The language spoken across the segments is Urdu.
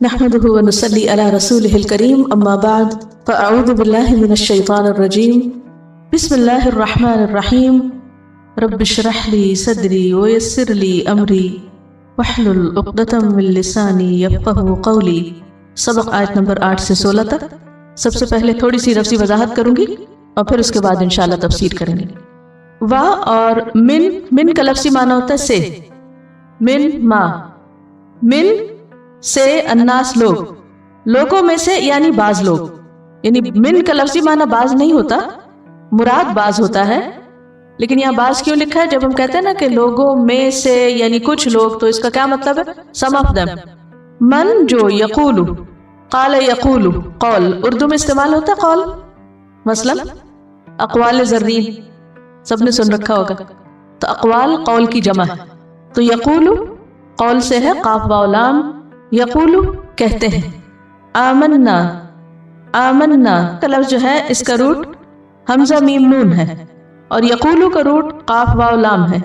نحمده ونصلي على رسوله الكريم أما بعد فأعوذ بالله من الشيطان الرجيم بسم الله الرحمن الرحيم رب اشرح لي صدري ويسر لي أمري واحلل عقدة من لساني يفقهوا قولي. سبق آیت نمبر 8 سے 16 تک. سب سے پہلے تھوڑی سی لفظی وضاحت کروں گی اور پھر اس کے بعد انشاءاللہ تفسیر کریں گے. وا اور من کا لفظی معنی ہوتا ہے سے. من سے الناس لوگ، لوگوں میں سے یعنی بعض لوگ، یعنی من کا لفظی معنی بعض نہیں ہوتا، مراد بعض ہوتا ہے. لیکن یہاں بعض کیوں لکھا ہے؟ جب ہم کہتے ہیں نا کہ لوگوں میں سے یعنی کچھ لوگ، تو اس کا کیا مطلب ہے؟ سم آف دم. من جو یقول، قال یقول، قول اردو میں استعمال ہوتا ہے قول. مثلا اقوال زرین سب نے سن رکھا ہوگا، تو اقوال قول کی جمع ہے. تو یقول قول سے ہے، قاف واو لام. یقول کہتے ہیں. آمنا، آمنا کا لفظ جو ہے اس کا روٹ حمزہ میم نون ہے، اور یقولو کا روٹ قاف واو لام ہے.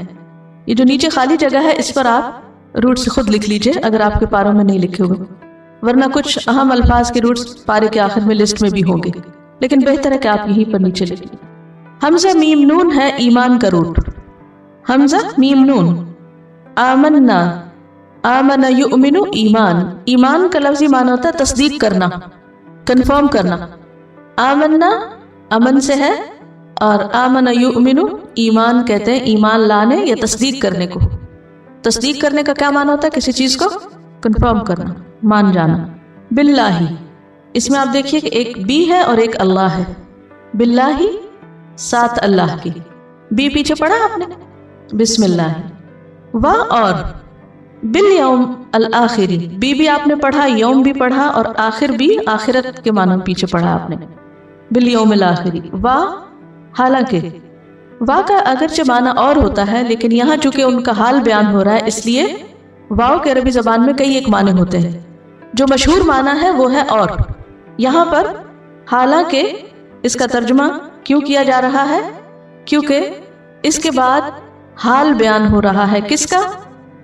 یہ جو نیچے خالی جگہ ہے اس پر آپ روٹ سے خود لکھ لیجئے اگر آپ کے پاروں میں نہیں لکھے ہوئے، ورنہ کچھ اہم الفاظ کے روٹس پارے کے آخر میں لسٹ میں بھی ہوں گے، لیکن بہتر ہے کہ آپ یہیں پر نیچے لکھیں. حمزہ میم نون ہے ایمان کا روٹ، حمزہ میم نون. آمنا، آمن یؤمن ایمان، ایمان کا لفظی معنی ہوتا ہے تصدیق کرنا، کنفرم کرنا. آمنا امن سے ہے، اور آمن یؤمن ایمان کہتے ہیں ایمان لانے یا تصدیق کرنے کو. تصدیق کرنے کا کیا معنی ہوتا ہے؟ کسی چیز کو کنفرم کرنا، مان جانا. باللہ، اس میں آپ دیکھیے کہ ایک بی ہے اور ایک اللہ ہے. باللہ ساتھ اللہ کی، بی پیچھے پڑھا آپ نے، بسم اللہ. وا اور بالیوم الآخری، بی آپ نے پڑھا، یوم بھی پڑھا، اور آخر بھی آخرت کے معنی پیچھے پڑھا آپ نے، بالیوم الآخری. وا حالانکہ، وا کا اگرچہ معنی اور ہوتا ہے، لیکن یہاں چونکہ ان کا حال بیان ہو رہا ہے اس لیے واو کے عربی زبان میں کئی ایک معنی ہوتے ہیں. جو مشہور معنی ہے وہ ہے اور. یہاں پر حالانکہ اس کا ترجمہ کیوں کیا جا رہا ہے؟ کیونکہ اس کے بعد حال بیان ہو رہا ہے کس کا؟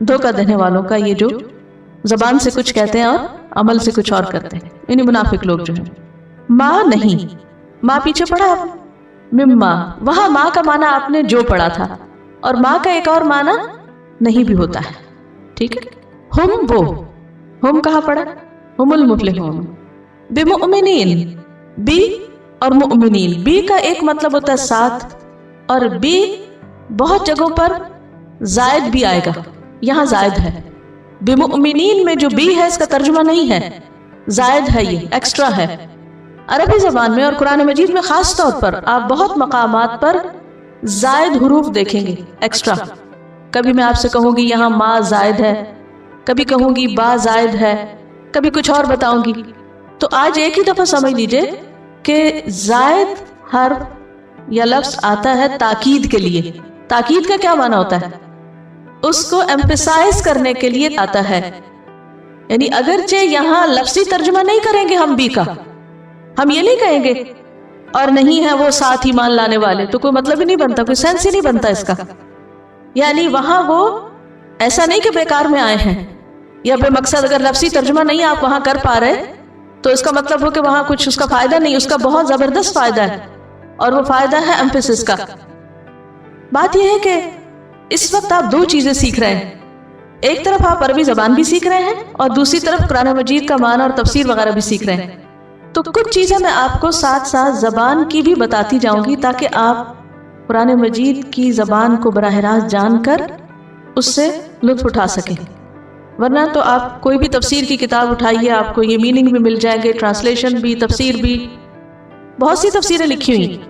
دھوکہ دینے والوں کا، یہ جو زبان سے کچھ کہتے ہیں اور عمل سے کچھ اور کرتے ہیں، یعنی منافق لوگ جو ہیں. ماں نہیں، ماں پیچھے پڑھا آپ، مما، وہاں ماں کا معنی آپ نے جو پڑھا تھا، اور ماں کا ایک اور معنی نہیں بھی ہوتا ہے، ٹھیک ہے. ہم وہ، ہم کہاں پڑھا؟ ہم المفلحون. بمؤمنین، بی اور مؤمنین، بی کا ایک مطلب ہوتا ہے ساتھ، اور بی بہت جگہوں پر زائد بھی آئے گا، یہاں زائد ہے. بمؤمنین میں جو بی ہے اس کا ترجمہ نہیں ہے، زائد ہے، یہ ایکسٹرا ہے. عربی زبان میں اور قرآن مجید میں خاص طور پر آپ بہت مقامات پر زائد حروف دیکھیں گے، ایکسٹرا. کبھی میں آپ سے کہوں گی یہاں ما زائد ہے، کبھی کہوں گی با زائد ہے، کبھی کچھ اور بتاؤں گی. تو آج ایک ہی دفعہ سمجھ لیجئے کہ زائد حرف یا لفظ آتا ہے تاکید کے لیے. تاکید کا کیا معنی ہوتا ہے؟ اس کو ایمفیسائز کرنے کے لیے آتا ہے. یعنی اگرچہ یہاں لفظی ترجمہ نہیں کریں گے ہم بی کا، ہم یہ نہیں کہیں گے اور نہیں ہے وہ ساتھ ہی مان لانے والے، تو کوئی مطلب ہی نہیں بنتا، کوئی سینس ہی نہیں بنتا اس کا. یعنی وہاں وہ ایسا نہیں کہ بیکار میں آئے ہیں یا بے مقصد. اگر لفظی ترجمہ نہیں آپ وہاں کر پا رہے تو اس کا مطلب ہو کہ وہاں کچھ اس کا فائدہ نہیں. اس کا بہت زبردست فائدہ ہے، اور وہ فائدہ ہے ایمفیسس کا. بات یہ ہے کہ اس وقت آپ دو چیزیں سیکھ رہے ہیں. ایک طرف آپ عربی زبان بھی سیکھ رہے ہیں، اور دوسری طرف قرآن مجید کا معنی اور تفسیر وغیرہ بھی سیکھ رہے ہیں. تو کچھ چیزیں میں آپ کو ساتھ ساتھ زبان کی بھی بتاتی جاؤں گی تاکہ آپ قرآن مجید کی زبان کو براہ راست جان کر اس سے لطف اٹھا سکیں. ورنہ تو آپ کوئی بھی تفسیر کی کتاب اٹھائیے، آپ کو یہ میننگ بھی مل جائیں گے، ٹرانسلیشن بھی، تفسیر بھی، بہت سی تفسیریں لکھی ہوئی.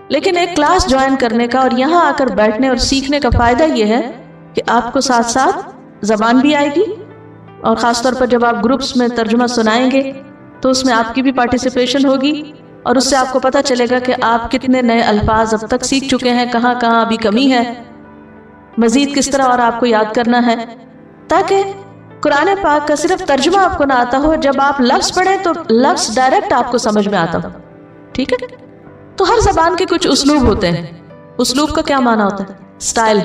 لیکن ایک کلاس جوائن کرنے کا اور یہاں آ کر بیٹھنے اور سیکھنے کا فائدہ یہ ہے کہ آپ کو ساتھ ساتھ زبان بھی آئے گی، اور خاص طور پر جب آپ گروپس میں ترجمہ سنائیں گے تو اس میں آپ کی بھی پارٹیسپیشن ہوگی، اور اس سے آپ کو پتہ چلے گا کہ آپ کتنے نئے الفاظ اب تک سیکھ چکے ہیں، کہاں کہاں ابھی کمی ہے، مزید کس طرح اور آپ کو یاد کرنا ہے، تاکہ قرآن پاک کا صرف ترجمہ آپ کو نہ آتا ہو، جب آپ لفظ پڑھیں تو لفظ ڈائریکٹ آپ کو سمجھ میں آتا ہو. ٹھیک ہے. تو ہر زبان کے کچھ اسلوب ہوتے ہیں. اسلوب کا کیا معنی ہوتا ہے؟ سٹائل.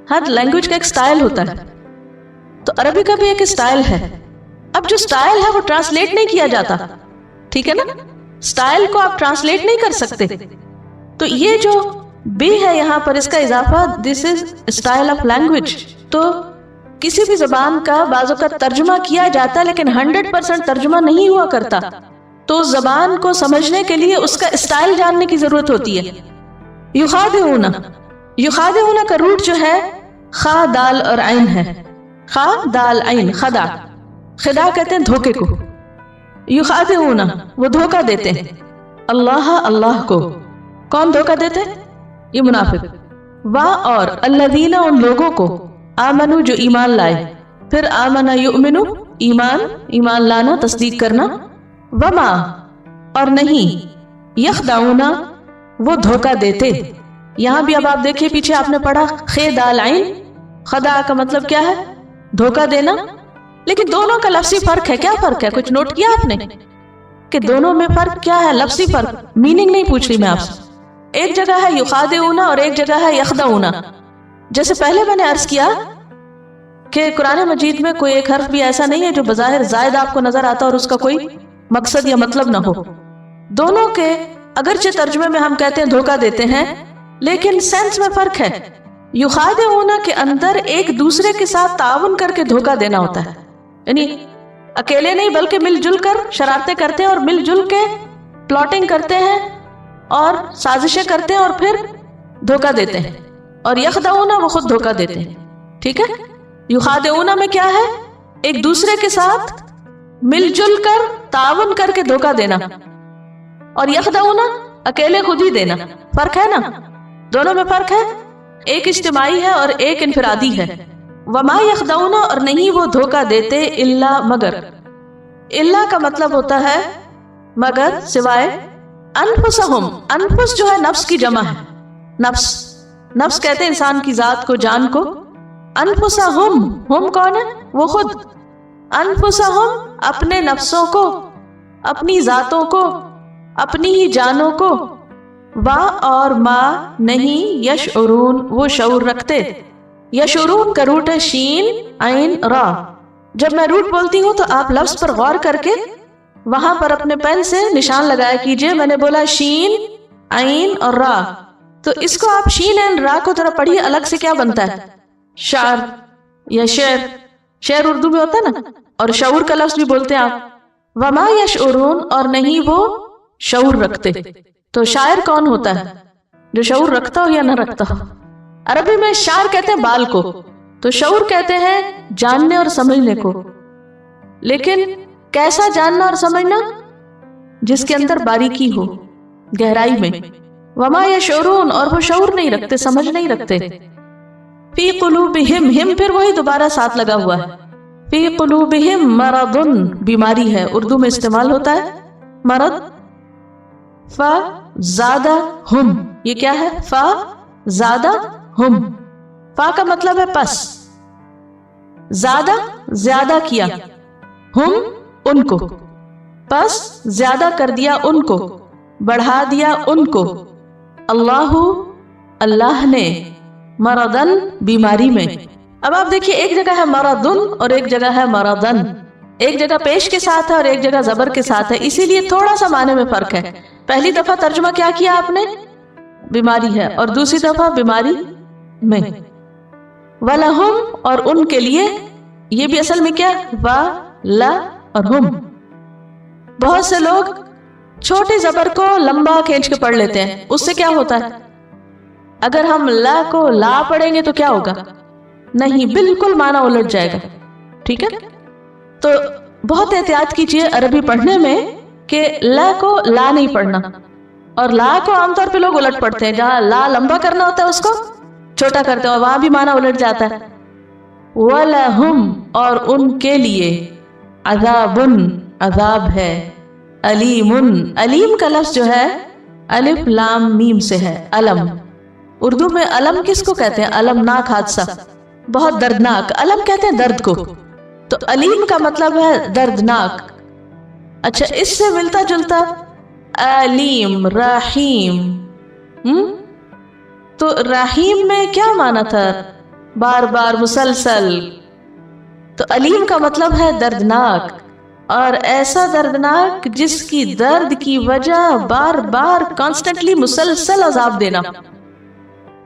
ہر لینگویج کا ایک سٹائل ہوتا ہے. تو عربی کا بھی ایک سٹائل ہے. اب جو سٹائل ہے وہ ٹرانسلیٹ نہیں کیا جاتا، ٹھیک ہے نا، سٹائل کو آپ ٹرانسلیٹ نہیں کر سکتے. تو یہ جو بی ہے یہاں پر اس کا اضافہ، دس از اسٹائل آف لینگویج. تو کسی بھی زبان کا بعضوں کا ترجمہ کیا جاتا ہے لیکن 100% ترجمہ نہیں ہوا کرتا، تو اس زبان کو سمجھنے کے لیے اس کا اسٹائل جاننے کی ضرورت ہوتی ہے. یخادعون، یخادعون کا روٹ جو ہے خا دال اور عین ہے، خا دال عین، خدا. خدا کہتے ہیں دھوکے کو. یخادعون وہ دھوکہ دیتے ہیں اللہ، اللہ کو. کون دھوکہ دیتے؟ یہ منافق. وا اور الذین ان لوگوں کو، آمنو جو ایمان لائے. پھر آمنا یؤمنو ایمان، ایمان لانا، تصدیق کرنا. وما اور نہیں، یخدعون وہ دھوکہ دیتے. یہاں بھی اب آپ دیکھیے پیچھے آپ نے پڑھا خے دال عین، خدا کا مطلب کیا ہے؟ دھوکہ دینا. لیکن دونوں کا لفظی فرق ہے. کیا فرق ہے؟ کچھ نوٹ کیا آپ نے کہ دونوں میں فرق کیا ہے؟ لفظی فرق، میننگ نہیں پوچھ رہی میں آپ سے. ایک جگہ ہے یخادعون اور ایک جگہ ہے یخدعون. جیسے پہلے میں نے عرض کیا کہ قرآن مجید میں کوئی ایک حرف بھی ایسا نہیں ہے جو بظاہر زائد آپ کو نظر آتا اور اس کا کوئی مقصد یا مطلب نہ ہو. دونوں کے اگرچہ ترجمے میں ہم کہتے ہیں دھوکہ دیتے ہیں لیکن سینس میں فرق ہے. یخادعون کے اندر ایک دوسرے کے ساتھ تعاون کر کے دھوکہ دینا ہوتا ہے، یعنی اکیلے نہیں بلکہ مل جل کر شرارتیں کرتے ہیں اور مل جل کے پلاٹنگ کرتے ہیں اور سازشیں کرتے ہیں اور پھر دھوکہ دیتے ہیں. اور یخدعون وہ خود دھوکہ دیتے ہیں. ٹھیک ہے، یخادعون میں کیا ہے؟ ایک دوسرے کے ساتھ مل جل کر تعاون کر کے دھوکہ دینا، اور یخدعون اکیلے خود ہی دینا. فرق ہے نا، دونوں میں فرق ہے، ایک اجتماعی ہے اور ایک انفرادی ہے. وما یخدعون اور نہیں وہ دھوکہ دیتے الا مگر. الا کا مطلب ہوتا ہے مگر، سوائے. انفسہم، انفس جو ہے نفس کی جمع ہے. نفس، نفس کہتے ہیں انسان کی ذات کو، جان کو. انفسہم، ہم کون ہے؟ وہ خود. انفسہم اپنے نفسوں کو، اپنی ذاتوں کو، اپنی ہی جانوں کو. وا اور ما نہیں، یشعرون وہ شعور رکھتے. یشعرون کا روٹ ہے شین عین را. جب میں روٹ بولتی ہوں تو آپ لفظ پر غور کر کے وہاں پر اپنے پین سے نشان لگایا کیجئے. میں نے بولا شین عین اور را، تو اس کو آپ شین عین را کو ذرا پڑھیے الگ سے کیا بنتا ہے. شعر یا شعر، شعر اردو میں ہوتا ہے نا، اور شعور کا لفظ بھی بولتے ہیں آپ. وما یشعرون اور نہیں وہ شعور رکھتے. تو شاعر کون ہوتا ہے؟ جو شعور رکھتا ہو یا نہ رکھتا ہو. عربی میں شعر کہتے ہیں بال کو، تو شعور کہتے ہیں جاننے اور سمجھنے کو. لیکن کیسا جاننا اور سمجھنا؟ جس کے اندر باریکی ہو، گہرائی میں. وما یشعرون اور وہ شعور نہیں رکھتے، سمجھ نہیں رکھتے. فی قلوبہم، ہم پھر وہی دوبارہ ساتھ لگا ہوا ہے. فی قلوبہم مرض، بیماری ہے، اردو میں استعمال ہوتا ہے مرض. فزادہ ہم، یہ کیا ہے؟ فزادہ ہم. فا کا مطلب ہے پس، زادہ زیادہ کیا، ہم ان کو، پس زیادہ کر دیا ان کو، بڑھا دیا ان کو. اللہ، اللہ نے، مرضن بیماری میں. اب آپ دیکھیے ایک جگہ ہے مرضن اور ایک جگہ ہے مرضن. ایک جگہ پیش کے ساتھ ہے اور ایک جگہ زبر کے ساتھ ہے، اسی لیے تھوڑا سا معنی میں فرق ہے. پہلی دفعہ ترجمہ کیا کیا آپ نے؟ بیماری ہے، اور دوسری دفعہ بیماری میں. وَلَهُمْ اور ان کے لیے، یہ بھی اصل میں کیا؟ وَلَا اور ہم. بہت سے لوگ چھوٹے زبر کو لمبا کھینچ کے پڑھ لیتے ہیں، اس سے کیا ہوتا ہے؟ اگر ہم لا کو لا پڑھیں گے تو کیا ہوگا؟ نہیں، بالکل معنی الٹ جائے گا. ٹھیک ہے، تو بہت احتیاط کیجیے عربی پڑھنے میں کہ لا کو لا نہیں پڑھنا، اور لا کو عام طور پہ لوگ الٹ پڑھتے ہیں. جہاں لا لمبا کرنا ہوتا ہے اس کو چھوٹا کرتے ہیں اور وہاں بھی معنی الٹ جاتا ہے. وَلَهُمْ اور ان کے لیے، عذابٌ عذاب ہے، علیمٌ علیم کا لفظ جو ہے الف لام میم سے ہے، علم. اردو میں علم کس کو کہتے ہیں؟ المناک حادثہ، بہت دردناک. علم کہتے ہیں درد کو، تو علیم کا مطلب ہے دردناک. اچھا، اس سے ملتا جلتا علیم، رحیم. تو رحیم میں کیا معنی تھا؟ بار بار، مسلسل. تو علیم کا مطلب ہے دردناک. اور ایسا دردناک جس کی درد کی وجہ بار بار کانسٹنٹلی مسلسل عذاب دینا.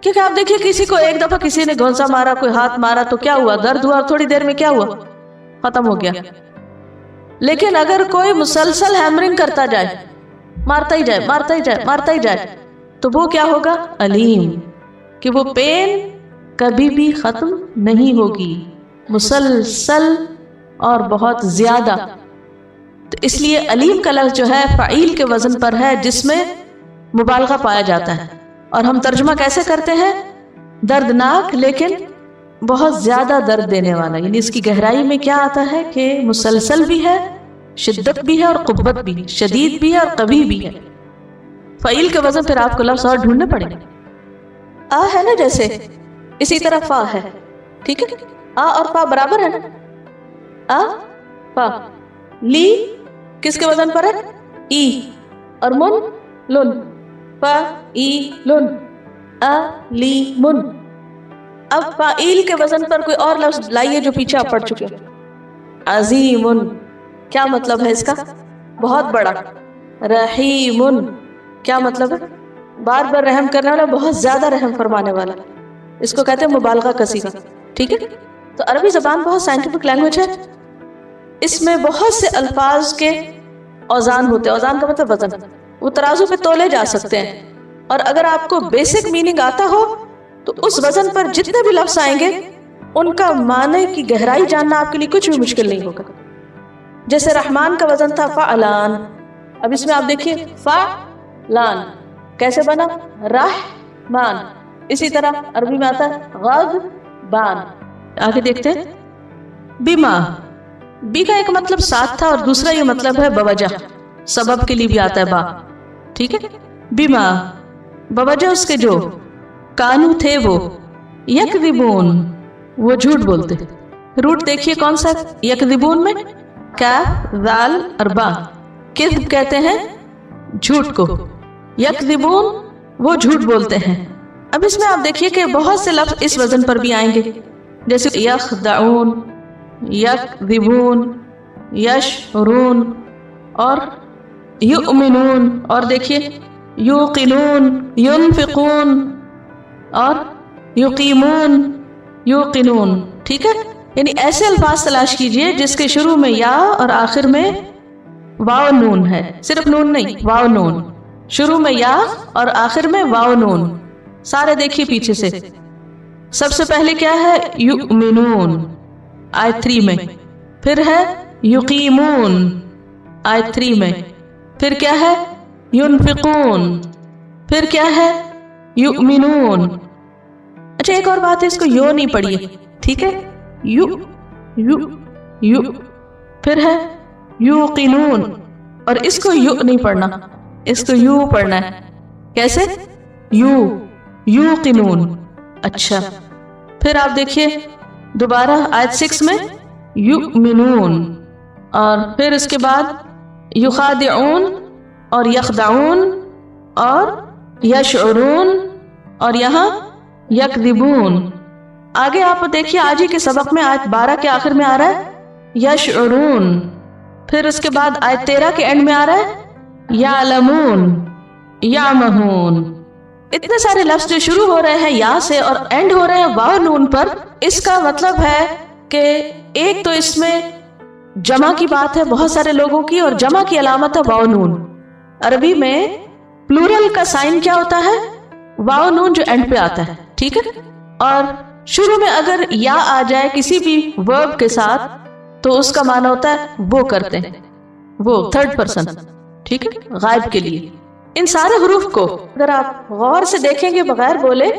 کیونکہ آپ دیکھیے کسی کو ایک دفعہ کسی نے گھونسا مارا، کوئی ہاتھ مارا تو کیا ہوا؟ درد ہوا، اور تھوڑی دیر میں کیا ہوا؟ ختم ہو گیا. لیکن اگر کوئی مسلسل ہیمرنگ کرتا جائے، مارتا ہی جائے، مارتا ہی جائے، مارتا ہی جائے، تو وہ کیا ہوگا؟ علیم. کہ وہ پین کبھی بھی ختم نہیں ہوگی، مسلسل اور بہت زیادہ. تو اس لیے علیم کا لفظ جو ہے فعیل کے وزن پر ہے، جس میں مبالغہ پایا جاتا ہے. اور ہم ترجمہ کیسے کرتے ہیں؟ دردناک لیکن بہت زیادہ درد دینے والا. یعنی اس کی گہرائی میں کیا آتا ہے کہ مسلسل بھی ہے، شدت بھی ہے اور قوت بھی، شدید بھی ہے اور قوی بھی ہے. فعیل کے وزن پھر آپ کو لفظ اور ڈھونڈنے پڑیں گے. آ ہے نا جیسے، اسی طرح فا ہے. ٹھیک ہے، آ اور فا برابر ہے نا. آ فا. لی کس کے وزن پر ہے؟ ای. اور من لن. فا ای لن. ا لی من. اب فاعیل کے وزن پر کوئی اور لفظ لائیے جو پیچھے آپ پڑھ چکے. عظیم. کیا مطلب ہے اس کا؟ بہت بڑا. رحیم. کیا مطلب ہے؟ بار بار رحم کرنے والا، بہت زیادہ رحم فرمانے والا. اس کو کہتے ہیں مبالغہ کثیرہ. ٹھیک ہے. تو عربی زبان بہت سائنٹیفک لینگویج ہے. اس میں بہت سے الفاظ کے اوزان ہوتے ہیں. اوزان کا مطلب وزن. وہ ترازو پہ تولے جا سکتے ہیں. اور اگر آپ کو بیسک میننگ آتا ہو تو اس وزن پر جتنے بھی لفظ آئیں گے ان کا معنی کی گہرائی جاننا آپ کے لیے کچھ بھی مشکل نہیں ہوگا. جیسے رحمان کا وزن تھا فعلان. اب اس میں آپ دیکھیے فعلان کیسے بنا؟ رحمان. اسی طرح عربی میں آتا ہے غضبان. آگے دیکھتے ہیں. بما. بی کا ایک مطلب ساتھ تھا اور دوسرا یہ مطلب ہے بوجہ. سبب کے لیے بھی آتا ہے با. ٹھیک ہے. بما بوجہ اس کے جو کانو تھے وہ یکذبون وہ جھوٹ بولتے. روٹ دیکھیے کون سا یکذبون میں؟ کاف ذال اور با. کذب کہتے ہیں جھوٹ کو، یکذبون وہ جھوٹ بولتے ہیں. اب اس میں آپ دیکھیے کہ بہت سے لفظ اس وزن پر بھی آئیں گے، جیسے یخدعون، یکذبون، یشعرون اور یؤمنون. اور دیکھیے یوقنون، ینفقون اور یقیمون، یوقنون. ٹھیک ہے. یعنی ایسے الفاظ تلاش کیجئے جس کے شروع میں یا اور آخر میں واو نون ہے. صرف نون نہیں، واو نون. شروع میں یا اور آخر میں واو نون. سارے دیکھیے پیچھے سے. سب سے پہلے کیا ہے؟ یؤمنون آیت 3 میں. پھر ہے یقیمون آیت 3 میں. پھر کیا ہے؟ ینفقون. پھر کیا ہے؟ یؤمنون. اچھا ایک اور بات ہے، اس کو یو نہیں پڑھیے. ٹھیک ہے. You you you. پھر ہے یوقنون اور اس کو یو نہیں پڑھنا، اس کو یو پڑھنا ہے. کیسے؟ یو یوقنون. اچھا پھر آپ دیکھیے دوبارہ آیت 6 میں یؤمنون. اور پھر اس کے بعد یخادعون اور یخدعون اور یشعرون اور یہاں یکذبون. آگے آپ دیکھیے آج ہی کے سبق میں آیت 12 کے آخر میں آ رہا ہے یشعرون. پھر اس کے بعد آیت 13 کے اینڈ میں آ رہا ہے یعلمون، یعمہون. اتنے سارے لفظ جو شروع ہو رہے ہیں یا سے اور اینڈ ہو رہے ہیں واو نون پر. اس کا مطلب ہے کہ ایک تو اس میں جمع کی بات ہے، بہت سارے لوگوں کی، اور جمع کی علامت ہے واو نون. عربی میں پلورل کا سائن کیا ہوتا ہے؟ واو نون جو اینڈ پہ آتا ہے. ٹھیک ہے. اور شروع میں اگر یا آ جائے کسی بھی ورب کے ساتھ تو اس کا معنی ہوتا ہے وہ کرتے ہیں، وہ تھرڈ پرسن. ٹھیک ہے. غائب کے لیے. ان سارے حروف کو اگر آپ غور سے دیکھیں گے بغیر بولے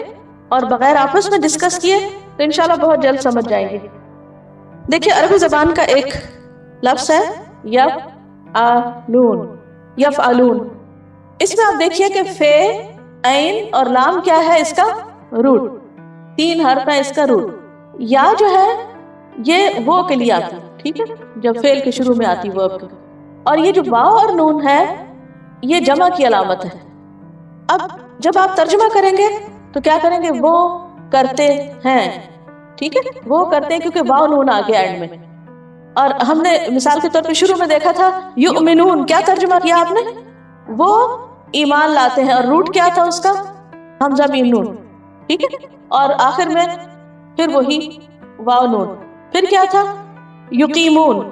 اور بغیر آپس میں ڈسکس کیے تو انشاءاللہ بہت جلد سمجھ جائیں گے. دیکھیے عربی زبان کا ایک لفظ ہے یفعلون، یفعلون. اس میں آپ دیکھیے کہ فے، عین اور لام کیا ہے؟ اس کا روٹ. 3 حرف ہے اس کا روٹ. یا جو ہے یہ وہ کے لیے آتی ہے. ٹھیک ہے. جب فعل کے شروع میں آتی ورب کے. اور یہ جو واو اور نون ہے یہ جمع کی علامت ہے. اب جب آپ ترجمہ کریں گے تو کیا کریں گے؟ وہ کرتے ہیں. ٹھیک ہے. وہ کرتے ہیں کیونکہ واو نون آ گیا اینڈ میں. اور ہم نے مثال کے طور پہ شروع میں دیکھا تھا یؤمنون، کیا ترجمہ کیا آپ نے؟ وہ ایمان لاتے ہیں، اور روٹ کیا تھا اس کا؟ حمزہ میم نون، ٹھیک ہے، اور آخر میں پھر وہی واو نون، پھر کیا تھا؟ یقیمون،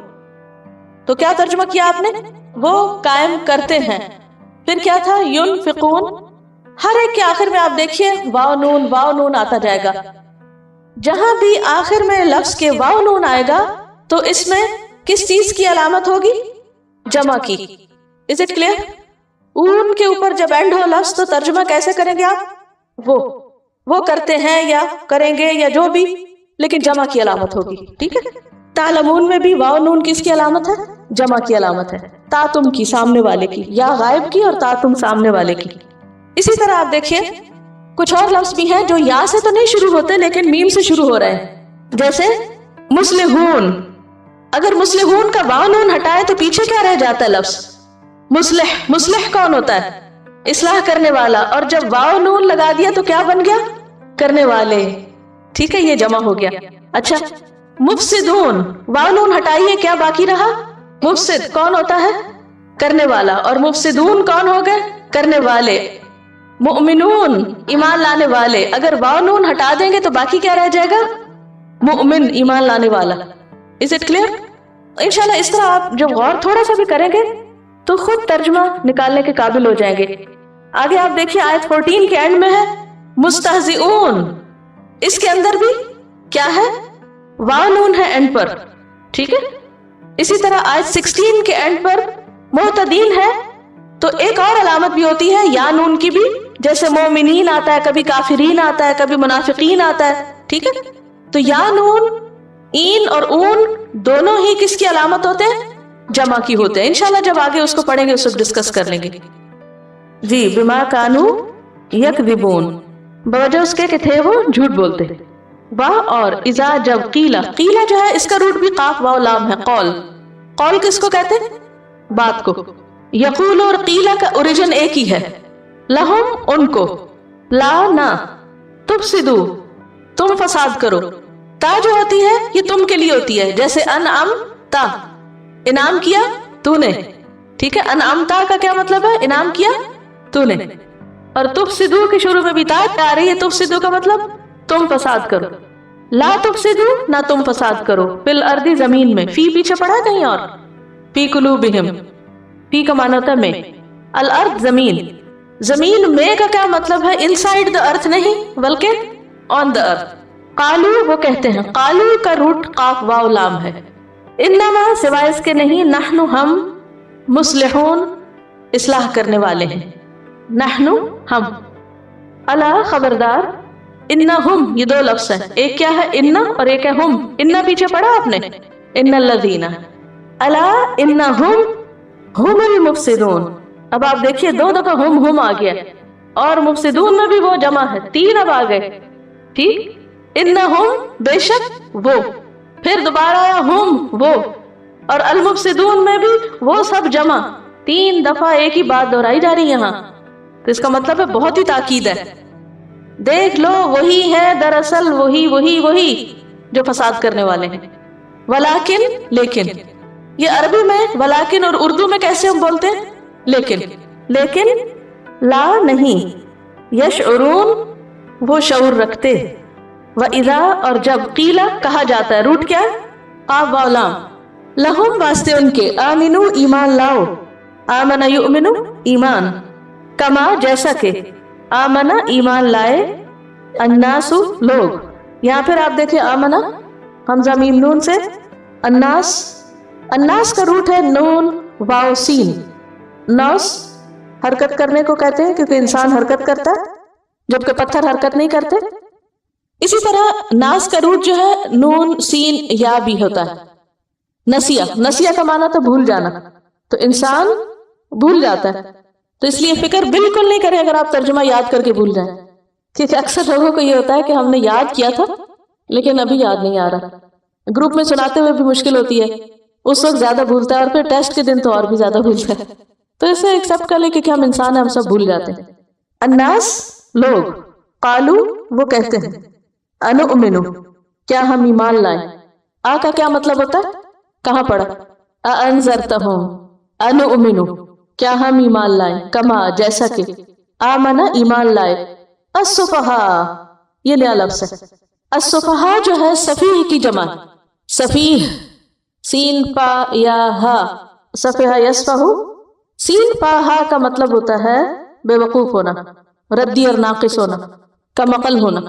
تو کیا ترجمہ کیا آپ نے؟ وہ قائم کرتے ہیں، پھر کیا تھا؟ ینفقون، ہر ایک کے آخر میں آپ دیکھیے واو نون آتا جائے گا، جہاں بھی آخر میں لفظ کے واو نون آئے گا تو اس میں کس چیز کی علامت ہوگی؟ جمع کی. Is it clear? اون کے اوپر جب اینڈ ہو لفظ تو ترجمہ کیسے کریں گے آپ؟ وہ کرتے ہیں یا کریں گے یا جو بھی، لیکن جمع کی علامت ہوگی، ٹھیک ہے. تعلمون میں بھی واو نون کس کی علامت ہے؟ جمع کی علامت ہے، تا تم کی، سامنے والے کی، یا غائب کی اور تا تم سامنے والے کی. اسی طرح آپ دیکھیے کچھ اور لفظ بھی ہیں جو یا سے تو نہیں شروع ہوتے لیکن میم سے شروع ہو رہے ہیں، جیسے مصلحون. اگر مصلحون کا واو نون ہٹائے تو پیچھے کیا رہ جاتا ہے لفظ؟ مصلح. مصلح کون ہوتا ہے؟ اصلاح کرنے والا، اور جب واو نون لگا دیا تو کیا بن گیا؟ کرنے والے، ٹھیک ہے، یہ جمع ہو گیا. اچھا، مفسدون، واو نون ہٹائیے، کیا باقی رہا؟ مفسد کون ہوتا ہے؟ کرنے والا، اور مفسدون کون ہو گئے؟ کرنے والے. مؤمنون، ایمان لانے والے، اگر واو نون ہٹا دیں گے تو باقی کیا رہ جائے گا؟ مؤمن، ایمان لانے والا. Is it clear? انشاءاللہ اس طرح آپ جب غور تھوڑا سا بھی کریں گے تو خود ترجمہ نکالنے کے قابل ہو جائیں گے. آگے آپ دیکھیے آیت 14 کے اینڈ میں ہے مستہزئون، اس کے اندر بھی کیا ہے؟ واو نون ہے اینڈ پر، ٹھیک ہے. اسی طرح آیت 16 کے اینڈ پر معتدین ہے، تو ایک اور علامت بھی ہوتی ہے یا نون کی بھی، جیسے مومنین آتا ہے، کبھی کافرین آتا ہے، کبھی منافقین آتا ہے، ٹھیک ہے. تو یا نون، این اور اون دونوں ہی کس کی علامت ہوتے ہیں؟ جمع کی ہوتے ہیں. انشاءاللہ جب آگے اس کو پڑھیں گے اس کو ڈسکس کر لیں گے. جی، بما کانوا یکذبون، بوجہ اس کے کہ تھے وہ جھوٹ بولتے. با اور اذا جب قیلا، قیلا جو ہے اس کا روٹ بھی قاف واو لام ہے، قول. قول کس کو کہتے ہیں؟ بات کو. یقول اور قیلا کا اوریجن ایک ہی ہے، لہم ان کو، لا نہ، تفسدو تم فساد کرو. تا جو ہوتی ہے یہ تم کے لیے ہوتی ہے، جیسے انعم تا، انعام کیا تو نے، ٹھیک ہے. انعم تا کا کیا مطلب ہے؟ انعام کیا تو نے. اور تفسدو کے شروع میں بھی تا آ رہی ہے، تفسدو کا مطلب تم فساد کرو. لا تفسدو، نہ تم فساد کرو، فی الارض زمین میں. فی پیچھے پڑھا کہیں اور، فی قلوبہم، فی کا معنی ہوتا ہے میں. الارض زمین، زمین میں کا کیا مطلب ہے؟ انسائیڈ دا ارتھ نہیں بلکہ آن دا ارتھ. قالو وہ کہتے ہیں، قالو کا روٹ قاف واو لام ہے. انما سوائے اس کے نہیں، نحن ہم، مصلحون اصلاح کرنے والے ہیں. نحن ہم، الا خبردار، انہم یہ دو لفظ ہیں، ایک کیا ہے؟ ان اور ایک ہے ہم. ان پیچھے پڑھا آپ نے، ان الذین، الا انہم ہم المفسدون. اب آپ دیکھیے دو دفعہ ہم آ گیا، اور مفسدون میں بھی وہ جمع ہے، تین اب آ گئے، ٹھیک. انہم بے شک وہ، پھر دوبارہ آیا ہم وہ، اور المفسدون میں بھی وہ سب جمع، تین دفعہ ایک ہی بات دہرائی جا رہی یہاں. تو اس کا مطلب ہے بہت ہی تاکید ہے. دیکھ لو وہی ہے، دراصل وہی جو فساد کرنے والے ہیں. ولیکن لیکن، یہ عربی میں ولیکن، اور اردو میں کیسے ہم بولتے ہیں؟ لیکن لا نہیں، یشعرون وہ شعور رکھتے. وَإِذَا اور جب قیلا کہا جاتا ہے، روٹ کیا ہے؟ قاف واو لام. لہم واسطے ان کے، آمنو ایمان لاؤ، آمن یؤمنو ایمان، کما جیسا کہ، آمن ایمان لائے، الناس لوگ. یہاں پھر آپ دیکھیں آمنہ حمزہ میم نون سے، الناس کا روٹ ہے نون واو سین. ناس حرکت کرنے کو کہتے ہیں کیونکہ انسان حرکت کرتا ہے جبکہ پتھر حرکت نہیں کرتے. اسی طرح ناس کا روٹ جو ہے نون سین یا بھی ہوتا ہے. نسیہ کا معنی تو بھول جانا، تو انسان بھول جاتا ہے، تو اس لیے فکر بالکل نہیں کریں اگر آپ ترجمہ یاد کر کے بھول جائیں، کیونکہ اکثر لوگوں کو یہ ہوتا ہے کہ ہم نے یاد کیا تھا لیکن ابھی یاد نہیں آ رہا. گروپ میں سناتے ہوئے بھی مشکل ہوتی ہے، اس وقت زیادہ بھولتا ہے، اور پھر ٹیسٹ کے دن تو اور بھی زیادہ بھولتا ہے. تو اسے ایکسپٹ کر لیں کہ ہم انسان ہیں، ہم سب بھول جاتے ہیں. الناس لوگ، قالو وہ کہتے ہیں، انؤمنو کیا ہم ایمان لائیں. آ کا کیا مطلب ہوتا ہے؟ کہاں پڑھا؟ اَأَنذَرْتَهُمْ أَنُؤْمِنُ کیا ہم ایمان لائیں، کما جیسا کہ آمنا ایمان لائے، السفہاء یہ نیا لفظ ہے۔ السفہاء جو ہے سفیہ کی جمع، سفیہ سین پا یا ہا، سفہ یسفہ، سین پا ہا کا مطلب ہوتا ہے بے وقوف ہونا، ردی اور ناقص ہونا، کم عقل ہونا۔